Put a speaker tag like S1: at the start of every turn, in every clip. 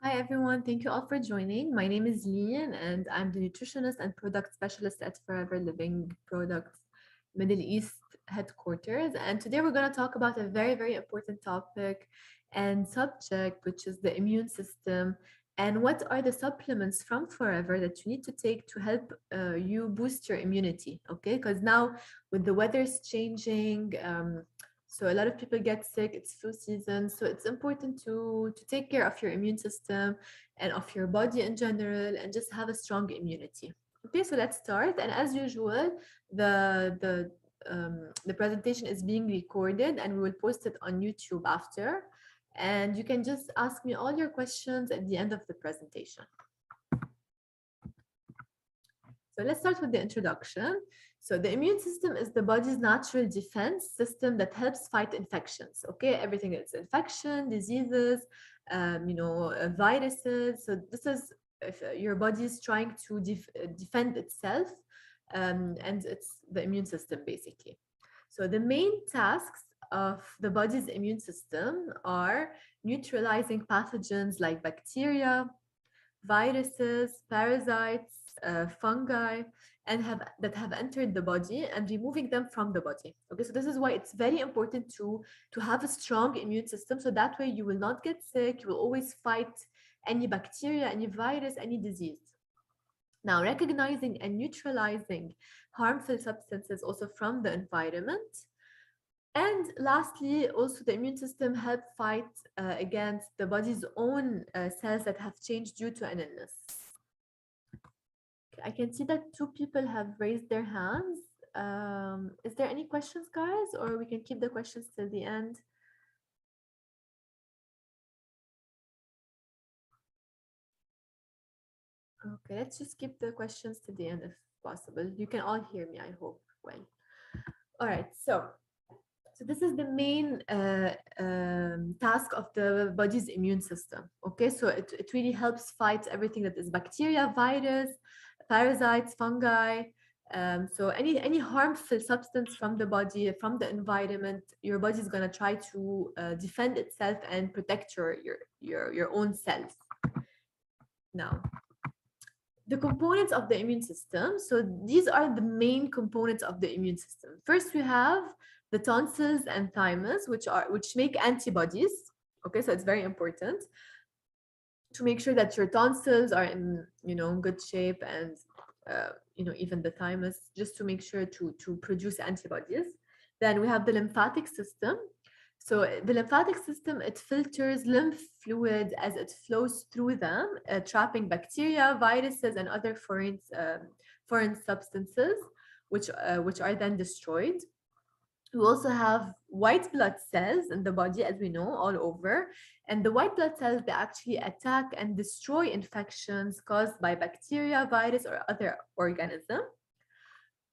S1: Hi everyone, thank you all for joining. My name is Lian and I'm the nutritionist and product specialist at Forever Living Products Middle East headquarters. And today we're going to talk about a very important topic and subject, which is the immune system and what are the supplements from Forever that you need to take to help you boost your immunity. Okay, because now with the weather's changing, so a lot of people get sick, it's flu season. So it's important to take care of your immune system and of your body in general and just have a strong immunity. Okay, so let's start. And as usual, the presentation is being recorded and we will post it on YouTube after. And you can just ask me all your questions at the end of the presentation. So let's start with the introduction. So the immune system is the body's natural defense system that helps fight infections. Okay, everything is infection, diseases, viruses. So this is if your body is trying to defend itself, and it's the immune system basically. So the main tasks of the body's immune system are neutralizing pathogens like bacteria, viruses, parasites, fungi, and have entered the body and removing them from the body. Okay, so this is why it's very important to have a strong immune system. So that way you will not get sick. You will always fight any bacteria, any virus, any disease. Now, recognizing and neutralizing harmful substances also from the environment. And lastly, also the immune system help fight against the body's own cells that have changed due to an illness. I can see that two people have raised their hands. Is there any questions, guys, or we can keep the questions till the end? Okay, let's just keep the questions to the end if possible. You can all hear me, I hope. Well, all right. So this is the main task of the body's immune system. Okay, so it really helps fight everything that is bacteria, virus, parasites, fungi. So any harmful substance from the body, from the environment, your body is gonna try to defend itself and protect your own cells. Now, the components of the immune system. So these are the main components of the immune system. First, we have the tonsils and thymus, which make antibodies. Okay, so it's very important to make sure that your tonsils are in good shape, and even the thymus, just to make sure to produce antibodies. Then we have the lymphatic system. So the lymphatic system, it filters lymph fluid as it flows through them, trapping bacteria, viruses, and other foreign substances, which are then destroyed. We also have white blood cells in the body, as we know, all over. And the white blood cells, they actually attack and destroy infections caused by bacteria, virus, or other organism.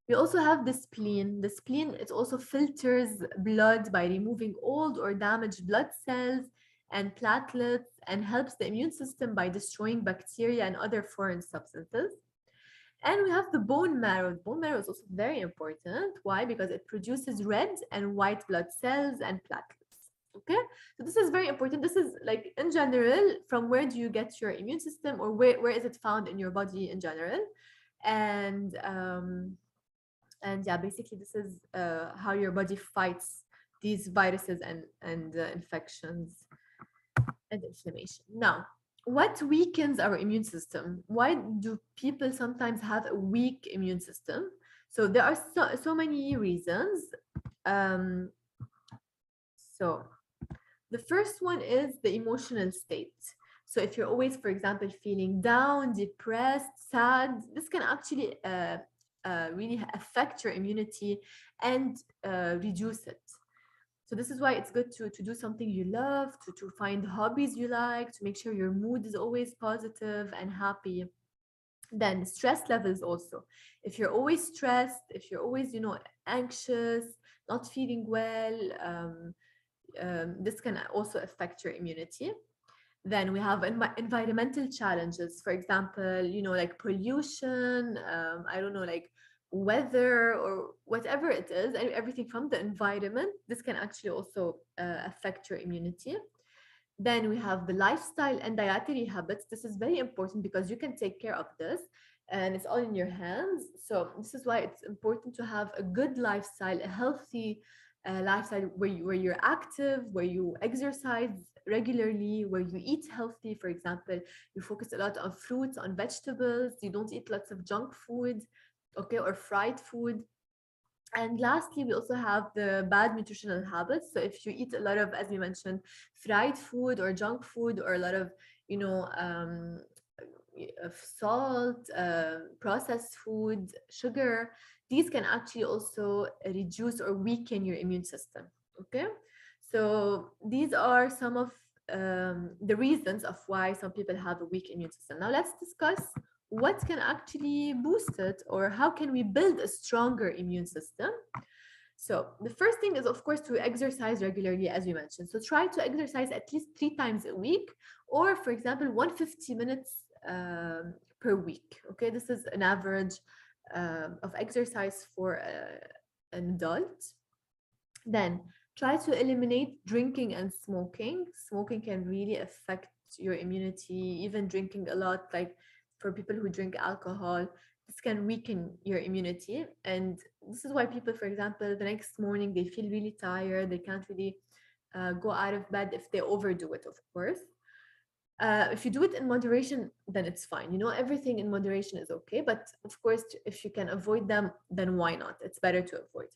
S1: We also have the spleen. The spleen, it also filters blood by removing old or damaged blood cells and platelets, and helps the immune system by destroying bacteria and other foreign substances. And we have the bone marrow. The bone marrow is also very important. Why? Because it produces red and white blood cells and platelets. Okay, so this is very important. This is like in general, from where do you get your immune system, or where is it found in your body in general? And yeah, basically this is how your body fights these viruses and infections and inflammation. Now, what weakens our immune system? Why do people sometimes have a weak immune system? So there are so many reasons. Um, so the first one is the emotional state. So if you're always, for example, feeling down, depressed, sad, this can actually really affect your immunity and reduce it. So this is why it's good to do something you love, to find hobbies you like, to make sure your mood is always positive and happy. Then stress levels also. If you're always stressed, if you're always, anxious, not feeling well, this can also affect your immunity. Then we have environmental challenges, for example, like pollution, I don't know, like weather or whatever it is, and everything from the environment. This can actually also affect your immunity. Then we have the lifestyle and dietary habits. This is very important because you can take care of this and it's all in your hands. So this is why it's important to have a good lifestyle, a healthy lifestyle where you're active, where you exercise regularly, where you eat healthy. For example, you focus a lot on fruits, on vegetables, you don't eat lots of junk food, okay, or fried food. And lastly, we also have the bad nutritional habits. So if you eat a lot of, as we mentioned, fried food or junk food, or a lot of, you know, of salt, processed food, sugar, these can actually also reduce or weaken your immune system. Okay, so these are some of the reasons of why some people have a weak immune system. Now let's discuss what can actually boost it, or how can we build a stronger immune system. So the first thing is, of course, to exercise regularly, as we mentioned. So try to exercise at least 3 times a week, or for example, 150 minutes per week. Okay, this is an average of exercise for an adult. Then try to eliminate drinking and smoking. Smoking can really affect your immunity, even drinking a lot, like for people who drink alcohol, this can weaken your immunity. And this is why people, for example, the next morning they feel really tired, they can't really go out of bed if they overdo it, of course. If you do it in moderation, then it's fine. You know, everything in moderation is okay. But of course, if you can avoid them, then why not? It's better to avoid.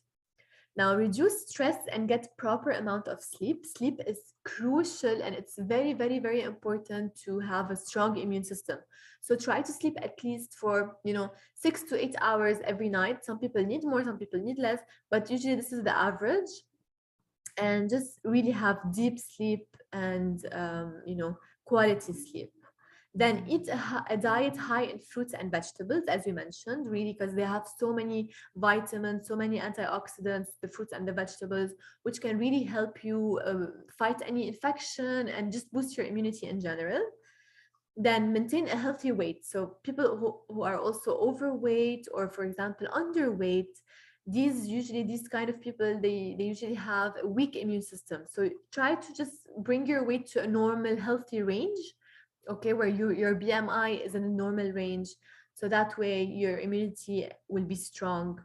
S1: Now, reduce stress and get proper amount of sleep. Sleep is crucial and it's very, very, very important to have a strong immune system. So try to sleep at least for, 6 to 8 hours every night. Some people need more, some people need less, but usually this is the average. And just really have deep sleep and, quality sleep. Then eat a diet high in fruits and vegetables, as we mentioned, really, because they have so many vitamins, so many antioxidants, the fruits and the vegetables, which can really help you fight any infection and just boost your immunity in general. Then maintain a healthy weight. So people who are also overweight or, for example, underweight, these kind of people, they usually have a weak immune system. So try to just bring your weight to a normal, healthy range, okay, where your BMI is in a normal range. So that way your immunity will be strong.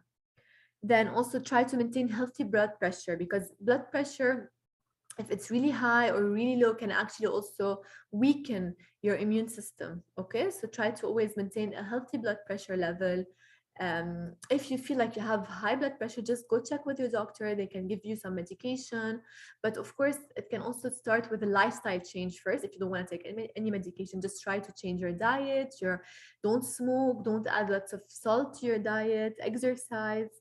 S1: Then also try to maintain healthy blood pressure, because blood pressure, if it's really high or really low, can actually also weaken your immune system. Okay, so try to always maintain a healthy blood pressure level. If you feel like you have high blood pressure, just go check with your doctor. They can give you some medication, but of course it can also start with a lifestyle change first. If you don't want to take any medication, just try to change your diet. Don't smoke, don't add lots of salt to your diet, exercise.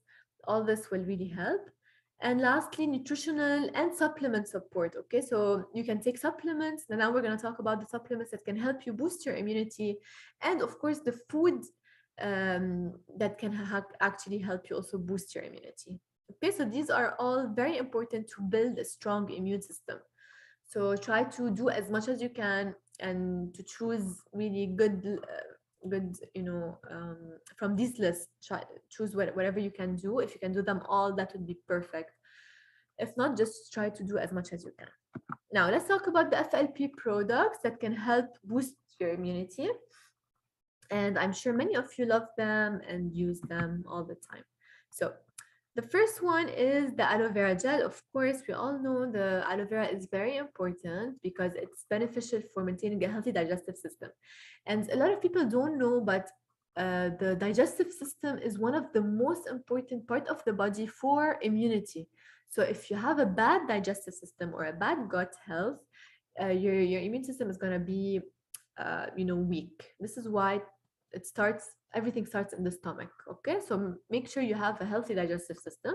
S1: All this will really help. And lastly, nutritional and supplement support. Okay, so you can take supplements. Now we're going to talk about the supplements that can help you boost your immunity, and of course, the food that can actually help you also boost your immunity. Okay, so these are all very important to build a strong immune system. So try to do as much as you can and to choose really good, from this list. Choose whatever you can do. If you can do them all, that would be perfect. If not, just try to do as much as you can. Now let's talk about the FLP products that can help boost your immunity, and I'm sure many of you love them and use them all the time. So the first one is the aloe vera gel. Of course, we all know the aloe vera is very important because it's beneficial for maintaining a healthy digestive system. And a lot of people don't know, but the digestive system is one of the most important part of the body for immunity. So if you have a bad digestive system or a bad gut health, your immune system is going to be, weak. This is why everything starts in the stomach. Okay, so make sure you have a healthy digestive system.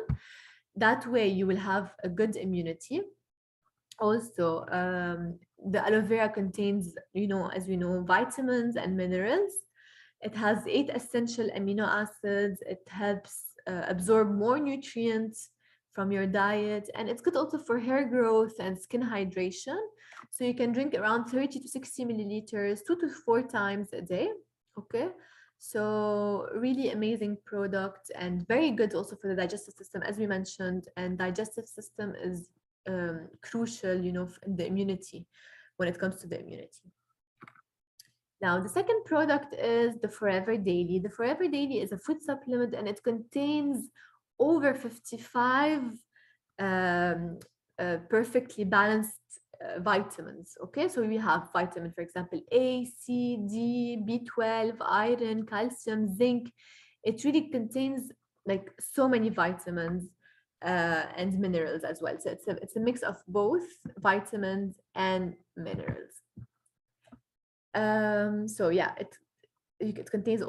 S1: That way you will have a good immunity. Also, the aloe vera contains, as we know, vitamins and minerals. It has 8 essential amino acids. It helps absorb more nutrients from your diet, and it's good also for hair growth and skin hydration. So you can drink around 30 to 60 milliliters 2 to 4 times a day. Okay, so really amazing product and very good also for the digestive system, as we mentioned. And digestive system is crucial, in the immunity. when it comes to the immunity. Now, the second product is the Forever Daily. The Forever Daily is a food supplement, and it contains over 55 perfectly balanced vitamins. Okay, so we have vitamin, for example, A, C, D, B12, iron, calcium, zinc. It really contains like so many vitamins and minerals as well. So it's a mix of both vitamins and minerals. So yeah, it contains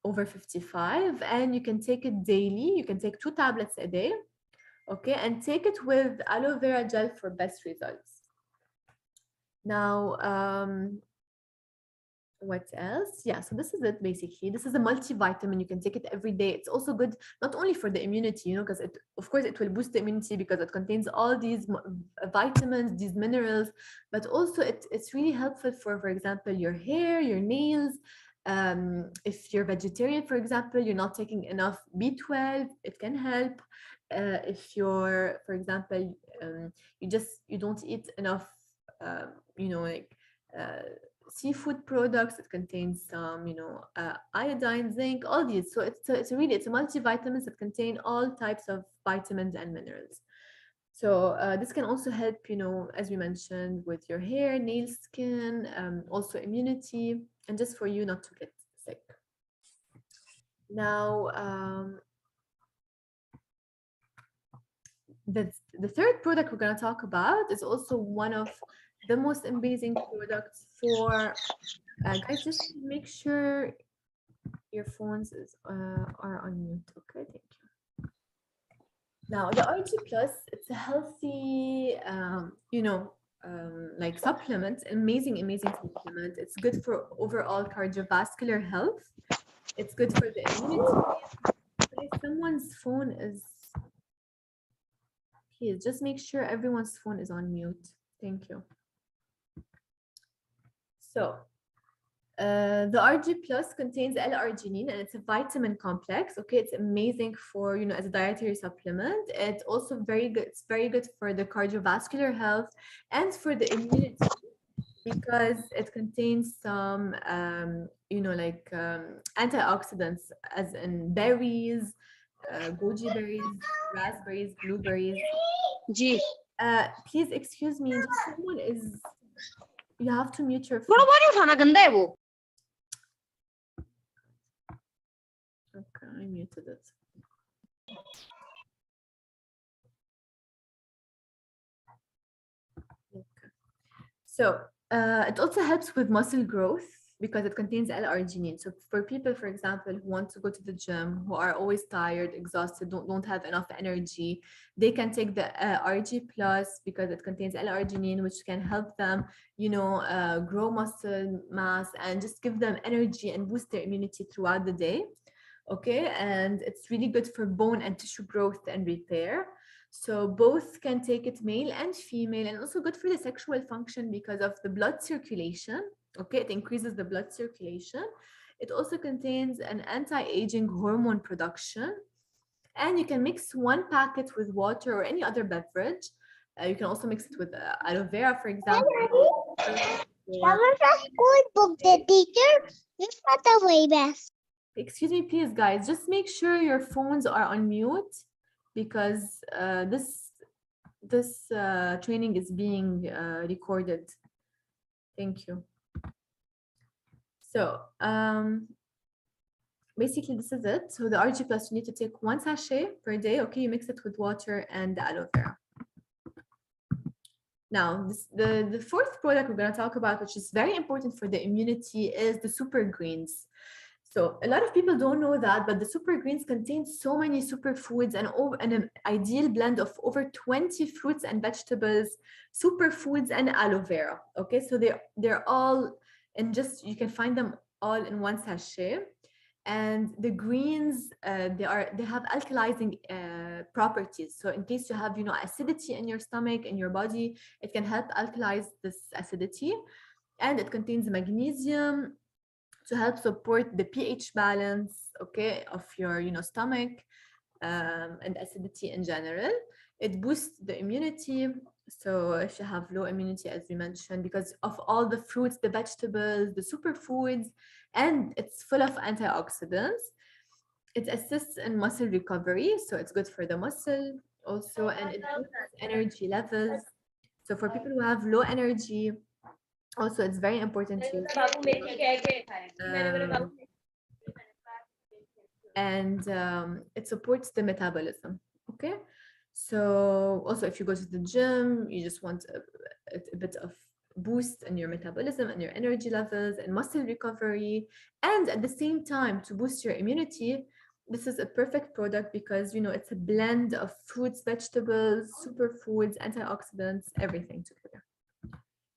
S1: over 55, and you can take it daily. You can take 2 tablets a day, okay, and take it with aloe vera gel for best results. Now, what else? Yeah, so this is it basically. This is a multivitamin. You can take it every day. It's also good not only for the immunity, you know, because it, of course, it will boost the immunity because it contains all these vitamins, these minerals, but also it's really helpful for example, your hair, your nails. If you're vegetarian, for example, you're not taking enough B12, it can help. If you're, for example, you don't eat enough, you know, like seafood products, it contains some, you know, iodine, zinc, all these. So it's a multivitamins that contain all types of vitamins and minerals. So this can also help, you know, as we mentioned, with your hair, nail, skin, also immunity, and just for you not to get sick. Now, the third product we're going to talk about is also one of the most amazing products for guys. Just make sure your phones are on mute. Okay, thank you. Now, the RG Plus, it's a healthy, you know, like supplement, amazing supplement. It's good for overall cardiovascular health. It's good for the immunity. If someone's phone is, please just make sure everyone's phone is on mute. Thank you. So the RG Plus contains L-arginine, and it's a vitamin complex. Okay, it's amazing for, you know, as a dietary supplement. It's also very good. It's very good for the cardiovascular health and for the immunity because it contains some, you know, like antioxidants, as in berries, goji berries, raspberries, blueberries.
S2: G.
S1: Please excuse me. Just someone is. You have to mute your phone.
S2: Bro, what are you?
S1: Okay, I muted it. Okay. So it also helps with muscle growth because it contains L-arginine. So for people, for example, who want to go to the gym, who are always tired, exhausted, don't have enough energy, they can take the RG Plus because it contains L-arginine, which can help them, you know, grow muscle mass and just give them energy and boost their immunity throughout the day. Okay, and it's really good for bone and tissue growth and repair. So both can take it, male and female, and also good for the sexual function because of the blood circulation. Okay, it increases the blood circulation. It also contains an anti-aging hormone production, and you can mix one packet with water or any other beverage. You can also mix it with aloe vera, for example. Excuse me, please, guys. Just make sure your phones are on mute because this training is being recorded. Thank you. So basically this is it. So the RG Plus, you need to take 1 sachet per day. Okay, you mix it with water and the aloe vera. Now, the fourth product we're going to talk about, which is very important for the immunity, is the super greens. So a lot of people don't know that, but the super greens contain so many superfoods and an ideal blend of over 20 fruits and vegetables, superfoods, and aloe vera. Okay, so they're all, and just you can find them all in 1 sachet. And the greens, they have alkalizing properties. So in case you have, you know, acidity in your stomach, in your body, it can help alkalize this acidity. And it contains magnesium to help support the pH balance, okay, of your, you know, stomach and acidity in general. It boosts the immunity. So if you have low immunity, as we mentioned, because of all the fruits, the vegetables, the superfoods, and it's full of antioxidants, it assists in muscle recovery. So it's good for the muscle also, and it boosts energy levels. So for people who have low energy, also it's very important to use and it supports the metabolism. Okay, so also if you go to the gym, you just want a bit of boost in your metabolism and your energy levels and muscle recovery, and at the same time to boost your immunity. This is a perfect product because it's a blend of fruits, vegetables, superfoods, antioxidants, everything together.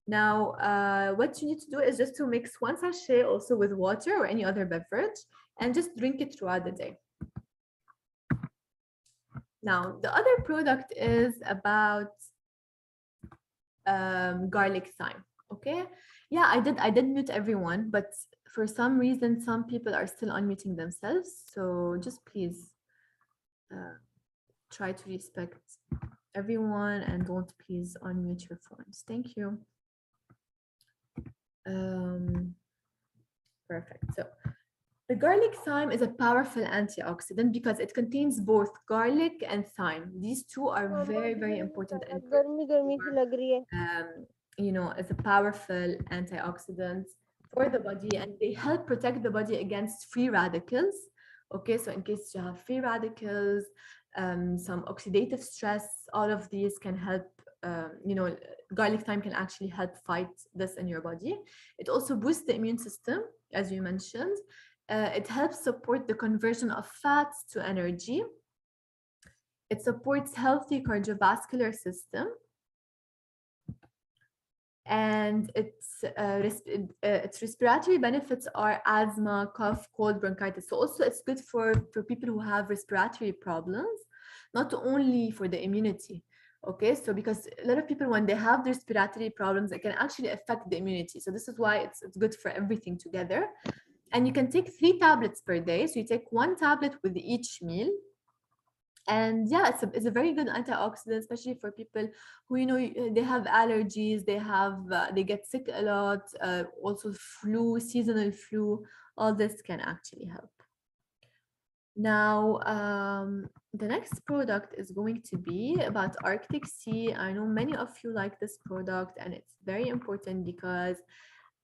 S1: Now, what you need to do is just to mix one sachet also with water or any other beverage and just drink it throughout the day. Now, the other product is about garlic thyme. Okay. Yeah, I did mute everyone, but for some reason, some people are still unmuting themselves. So just please try to respect everyone and don't please unmute your phones. Thank you. Perfect. So the garlic thyme is a powerful antioxidant because it contains both garlic and thyme. These two are very, very important and as a powerful antioxidant for the body, and they help protect the body against free radicals. Okay, so in case you have free radicals, some oxidative stress, all of these can help. Garlic thyme can actually help fight this in your body. It also boosts the immune system, as you mentioned. It helps support the conversion of fats to energy. It supports healthy cardiovascular system. And its respiratory benefits are asthma, cough, cold, bronchitis. So also it's good for people who have respiratory problems, not only for the immunity. Okay, so because a lot of people, when they have the respiratory problems, it can actually affect the immunity. So this is why it's good for everything together. And you can take 3 tablets per day. So you take 1 tablet with each meal. And yeah, it's a very good antioxidant, especially for people who they have allergies, they get sick a lot, also flu, seasonal flu. All this can actually help. Now, the next product is going to be about Arctic Sea. I know many of you like this product, and it's very important because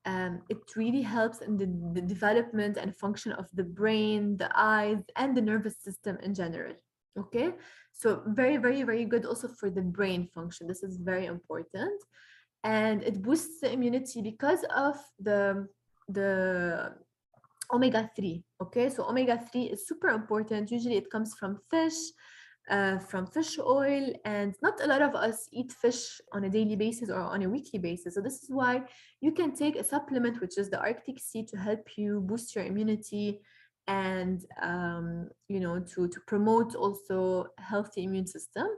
S1: it really helps in the development and function of the brain, the eyes, and the nervous system in general. Okay, so very, very, very good also for the brain function. This is very important, and it boosts the immunity because of the omega-3. Okay, so omega-3 is super important. Usually it comes from fish oil, and not a lot of us eat fish on a daily basis or on a weekly basis. So this is why you can take a supplement, which is the Arctic Sea, to help you boost your immunity and to promote also healthy immune system.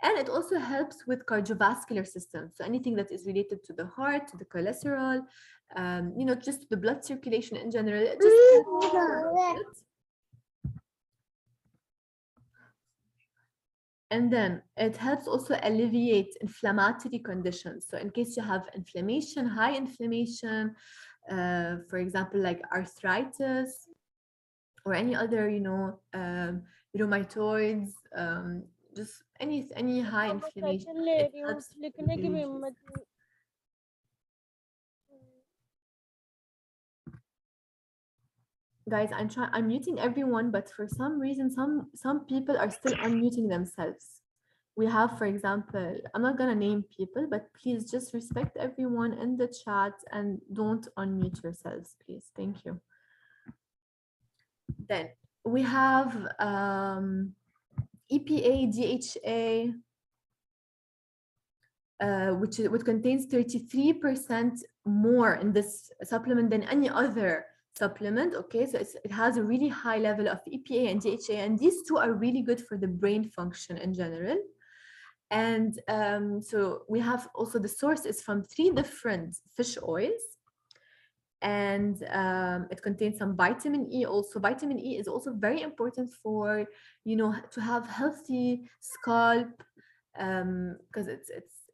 S1: And it also helps with cardiovascular system, so anything that is related to the heart, to the cholesterol, just the blood circulation in general. It just and then it helps also alleviate inflammatory conditions. So in case you have inflammation, high inflammation, for example, like arthritis or any other, rheumatoids, just any high inflammation, it helps Guys, I'm muting everyone, but for some reason, some people are still unmuting themselves. We have, for example, I'm not gonna name people, but please just respect everyone in the chat and don't unmute yourselves, please. Thank you. Then we have EPA, DHA, which contains 33% more in this supplement than any other supplement. Okay, so it has a really high level of EPA and DHA, and these two are really good for the brain function in general. And so we have also, the source is from 3 different fish oils, and it contains some vitamin E. Also, vitamin E is also very important for to have healthy scalp, because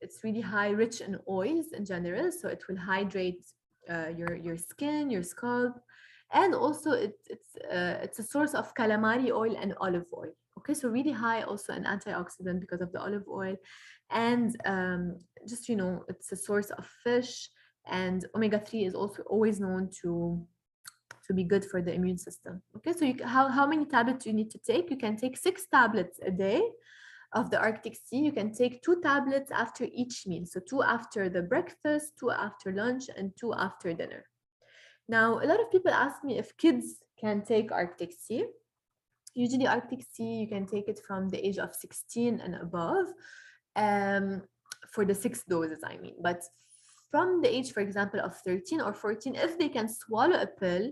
S1: it's really high, rich in oils in general, so it will hydrate your skin, your scalp, and also it's a source of calamari oil and olive oil. Okay, so really high also an antioxidant because of the olive oil, and just it's a source of fish, and omega-3 is also always known to be good for the immune system. Okay, so how many tablets do you need to take? You can take 6 tablets a day of the Arctic Sea. You can take 2 tablets after each meal. So 2 after the breakfast, 2 after lunch, and 2 after dinner. Now, a lot of people ask me if kids can take Arctic Sea. Usually Arctic Sea, you can take it from the age of 16 and above, for the 6 doses, I mean. But from the age, for example, of 13 or 14, if they can swallow a pill,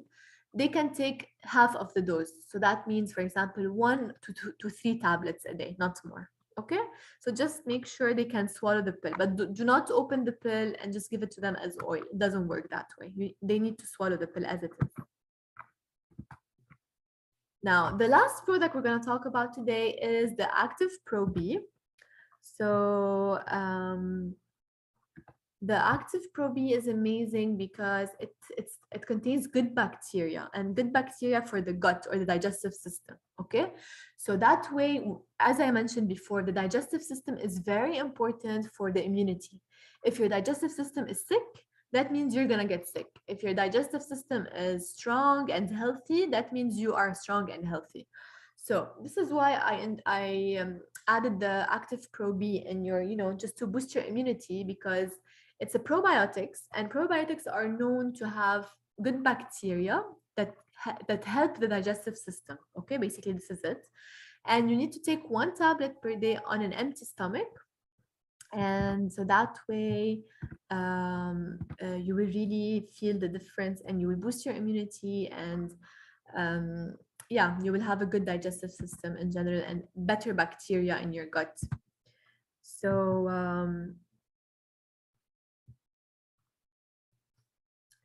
S1: they can take half of the dose. So that means, for example, 1 to 3 tablets a day, not more. Okay, so just make sure they can swallow the pill, but do not open the pill and just give it to them as oil. It doesn't work that way. They need to swallow the pill as it is. Now, the last product we're going to talk about today is the Active Pro B. So the Active Pro B is amazing because it contains good bacteria, and good bacteria for the gut or the digestive system. Okay, so that way, as I mentioned before, the digestive system is very important for the immunity. If your digestive system is sick, that means you're gonna get sick. If your digestive system is strong and healthy, that means you are strong and healthy. So this is why I added the Active Pro B in your, just to boost your immunity, because it's a probiotics, and probiotics are known to have good bacteria that help the digestive system. Okay, basically this is it. And you need to take 1 tablet per day on an empty stomach. And so that way you will really feel the difference, and you will boost your immunity, and yeah, you will have a good digestive system in general and better bacteria in your gut. So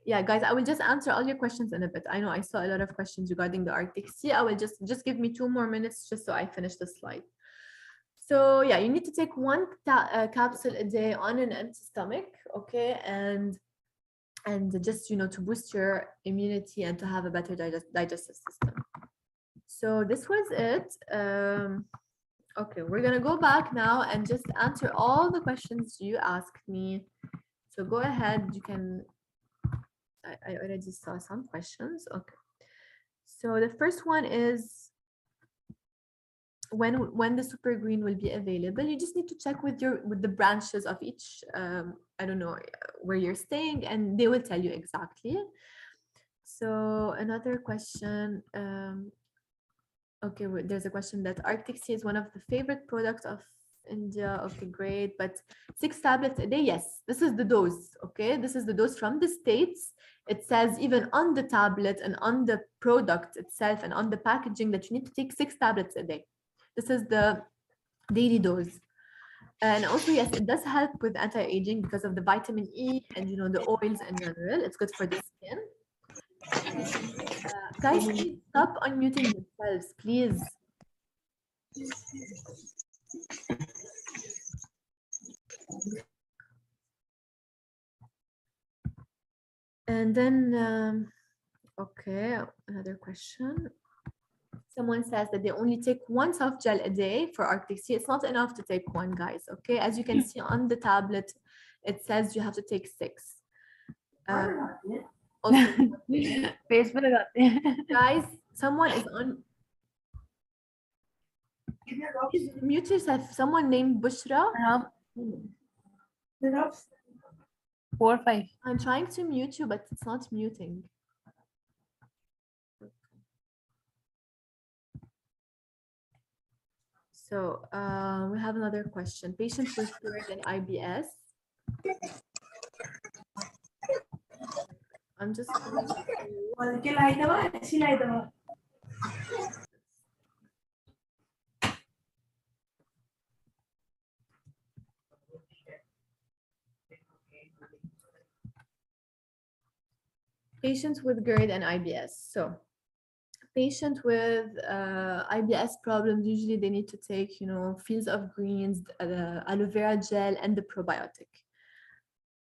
S1: yeah, guys, I will just answer all your questions in a bit. I know I saw a lot of questions regarding the Arctic Sea. I will just give me 2 more minutes just so I finish the slide. So yeah, you need to take 1 capsule a day on an empty stomach, okay, and just to boost your immunity and to have a better digestive system. So this was it. Okay, we're gonna go back now and just answer all the questions you asked me. So go ahead, you can. I already saw some questions. Okay, so the first one is when the super green will be available. You just need to check with the branches of each I don't know where you're staying, and they will tell you exactly. So another question, okay, there's a question that Arctic Sea is one of the favorite products of India. Okay, great. But 6 tablets a day, yes, this is the dose. Okay, this is the dose from the States. It says even on the tablet and on the product itself and on the packaging that you need to take 6 tablets a day. This is the daily dose. And also, yes, it does help with anti-aging because of the vitamin E and the oils in general. It's good for the skin. Guys, please stop unmuting yourselves, please. And then, okay, another question. Someone says that they only take 1 soft gel a day for Arctic Sea. It's not enough to take 1, guys. Okay, as you can see on the tablet, it says you have to take 6. Also, guys, someone is on. Please mute yourself. Someone named Bushra.
S2: 4, 5.
S1: I'm trying to mute you, but it's not muting. So we have another question. Patients with GERD and IBS. I'm just going to... Patients with GERD and IBS. So Patient with IBS problems, usually they need to take, you know, fields of greens, aloe vera gel, and the probiotic.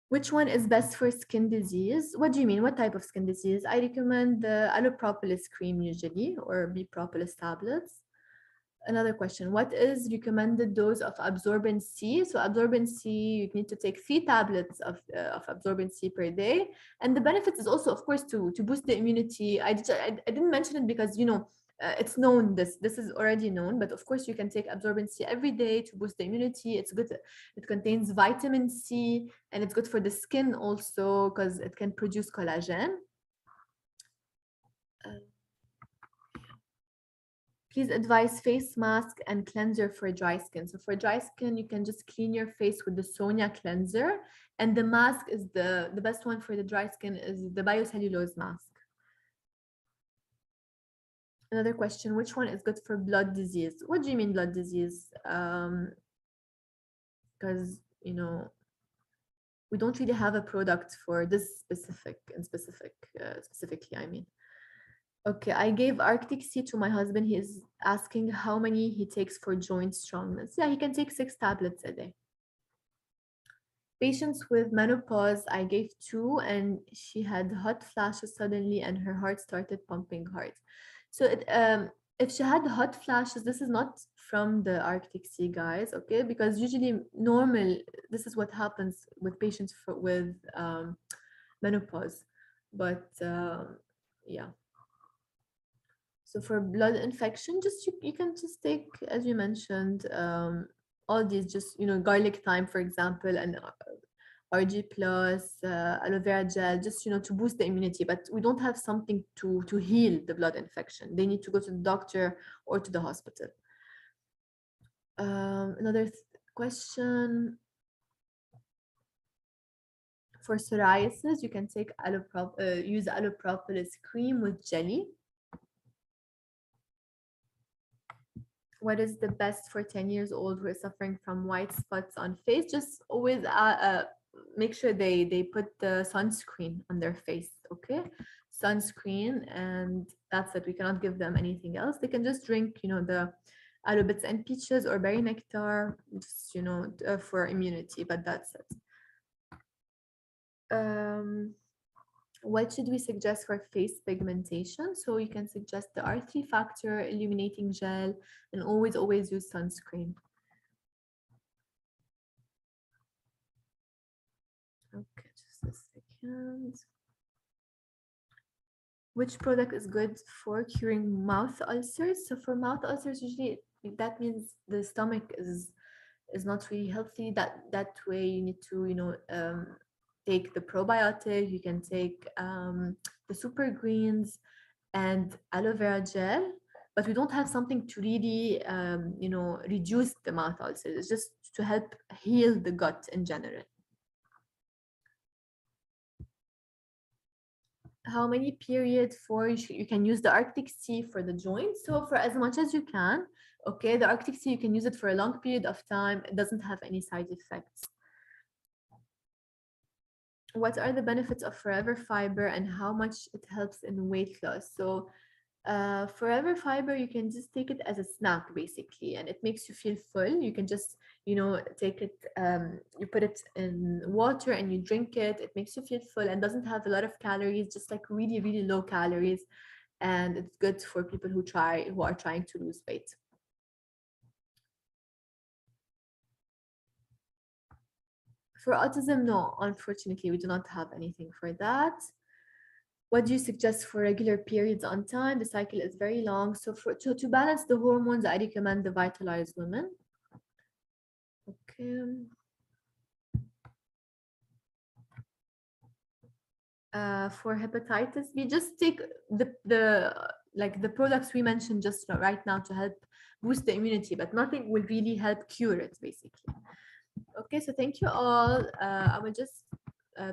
S1: Which one is best for skin disease? What do you mean? What type of skin disease? I recommend the aloe propolis cream usually, or B propolis tablets. Another question, what is recommended dose of absorbent C? So absorbent C, you need to take 3 tablets of absorbent C per day. And the benefit is also, of course, to boost the immunity. I didn't mention it because, you know, it's known, this is already known, but of course you can take absorbent C every day to boost the immunity. It's good. It contains vitamin C, and it's good for the skin also because it can produce collagen. Please advise face mask and cleanser for dry skin. So for dry skin, you can just clean your face with the Sonia cleanser. And the mask is the best one for the dry skin is the biocellulose mask. Another question, which one is good for blood disease? What do you mean blood disease? Because, you know, we don't really have a product for this specifically, I mean. Okay, I gave Arctic Sea to my husband. He is asking how many he takes for joint strongness. Yeah, he can take 6 tablets a day. Patients with menopause, I gave 2, and she had hot flashes suddenly, and her heart started pumping hard. So if she had hot flashes, this is not from the Arctic Sea, guys, okay? Because usually this is what happens with patients with menopause. But yeah. So for blood infection, just you can just take, as you mentioned, all these, just, you know, garlic thyme, for example, and RG plus, aloe vera gel, just, you know, to boost the immunity. But we don't have something to heal the blood infection. They need to go to the doctor or to the hospital. Another question. For psoriasis, you can take use aloe propolis cream with jelly. What is the best for 10 years old who is suffering from white spots on face? Just always make sure they put the sunscreen on their face, okay? Sunscreen, and that's it. We cannot give them anything else. They can just drink, you know, the aloe bits and peaches or berry nectar, just, you know, for immunity, but that's it. What should we suggest for face pigmentation? So you can suggest the R3 factor illuminating gel, and always use sunscreen. Okay, just a second. Which product is good for curing mouth ulcers? So for mouth ulcers, usually that means the stomach is not really healthy. That way you need to, you know, take the probiotic. You can take the super greens and aloe vera gel, but we don't have something to really, you know, reduce the mouth ulcers. It's just to help heal the gut in general. How many periods for you can use the Arctic Sea for the joints? So for as much as you can. Okay, the Arctic Sea, you can use it for a long period of time. It doesn't have any side effects. What are the benefits of Forever Fiber and how much it helps in weight loss? So Forever Fiber, you can just take it as a snack basically, and it makes you feel full. You can just, you know, take it, you put it in water and you drink it. It makes you feel full and doesn't have a lot of calories, just like really low calories, and it's good for people who are trying to lose weight. For autism, no, unfortunately, we do not have anything for that. What do you suggest for regular periods on time? The cycle is very long. So to balance the hormones, I recommend the Vitalize Women. Okay. For hepatitis B, just take the products we mentioned just right now to help boost the immunity, but nothing will really help cure it, basically. Okay, so thank you all. I will just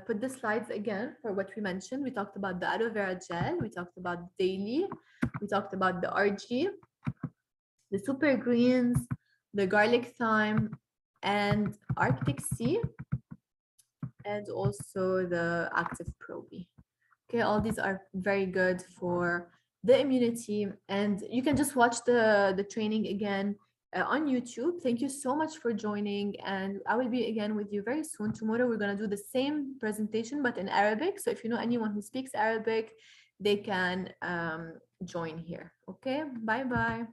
S1: put the slides again for what we mentioned. We talked about the aloe vera gel, we talked about daily, we talked about the RG, the super greens, the garlic thyme, and Arctic Sea, and also the active probe. Okay, all these are very good for the immunity, and you can just watch the training again on YouTube. Thank you so much for joining, and I will be again with you very soon. Tomorrow we're gonna do the same presentation but in Arabic. So if you know anyone who speaks Arabic, they can join here. Okay, bye bye.